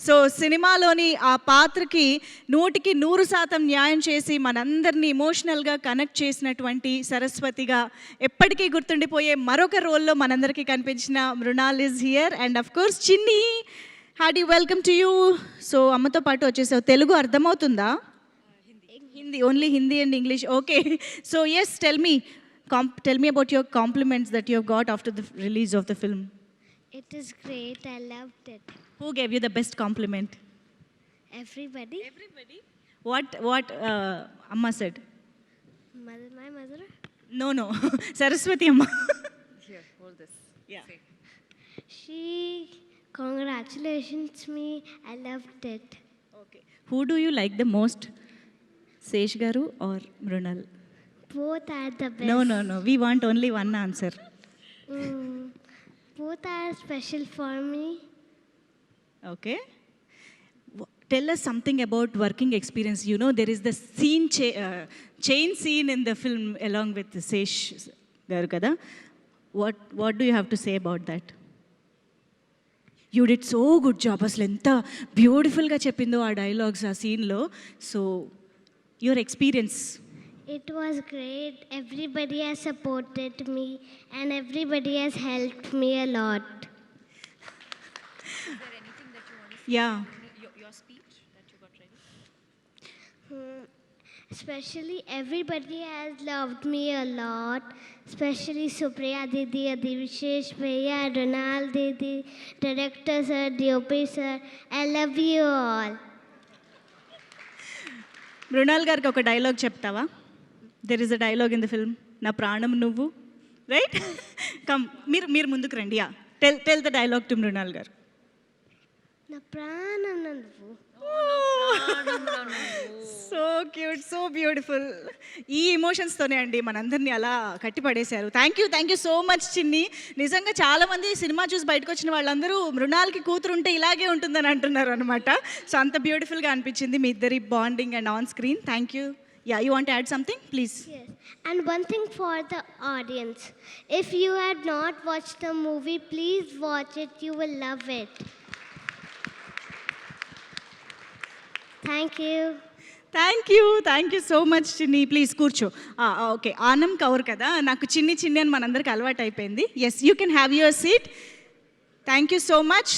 So సినిమాలోని ఆ పాత్రకి 100% న్యాయం చేసి మనందరినీ ఎమోషనల్గా కనెక్ట్ చేసినటువంటి సరస్వతిగా ఎప్పటికీ గుర్తుండిపోయే మరొక రోల్లో మనందరికీ కనిపించిన Mrunal is here and of course Chinni Hardy welcome to you. So అమ్మతో పాటు వచ్చేసావు. తెలుగు అర్థమవుతుందా? Hindi, only Hindi and English. Okay, so yes, tell me about your compliments that you have got after the release of the film. It is great. I loved it. Who gave you the best compliment? Everybody. What Amma said? My mother. No. Saraswati Amma. Here, hold this. Yeah. Say. She congratulations me. I loved it. Okay. Who do you like the most? Sesh Garu or Mrunal? Both are the best. No. We want only one answer. Both are special for me. Okay. Tell us something about working experience. You know, there is the scene chain scene in the film along with Sesh Garu kada. What do you have to say about that? You did so good job. Aslu enta beautiful ga cheppindo aa dialogues aa scene lo. So your experience. It was great. Everybody has supported me and everybody has helped me a lot. Is there anything that you want to say? Yeah. Your speech that you got ready? Especially everybody has loved me a lot. Especially Supriya Didi, Adivishesh Bhaiya, Ronald Didi, Director Sir, DOP Sir. I love you all. Mrunal గారికి ఒక dialogue చెప్తావా? There is a dialogue in the film, నా ప్రాణం నువ్వు, right? Come, మీరు ముందుకు రండి. Yeah, tell the dialogue to Mrunal గారు. నా ప్రాణం నువ్వు. So cute, so beautiful. ఈ ఎమోషన్స్తోనే అండి మనందరినీ అలా కట్టిపడేశారు. Thank you so much Chinni. నిజంగా చాలామంది సినిమా చూసి బయటకు వచ్చిన వాళ్ళందరూ మృణాల్కి కూతురు ఉంటే ఇలాగే ఉంటుందని అంటున్నారు అనమాట. సో అంత బ్యూటిఫుల్గా అనిపించింది మీ ఇద్దరి bonding and on screen. Thank you. Yeah, you want to add something? Please. Yes. And one thing for the audience. If you had not watched the movie, please watch it. You will love it. Thank you. Thank you so much Chinni. Please కూర్చో. Okay, Aanam Kaur కదా, నాకు చిన్ని అని మనందరికి అలవాటు అయిపోయింది. Yes, you can have your seat. Thank you so much.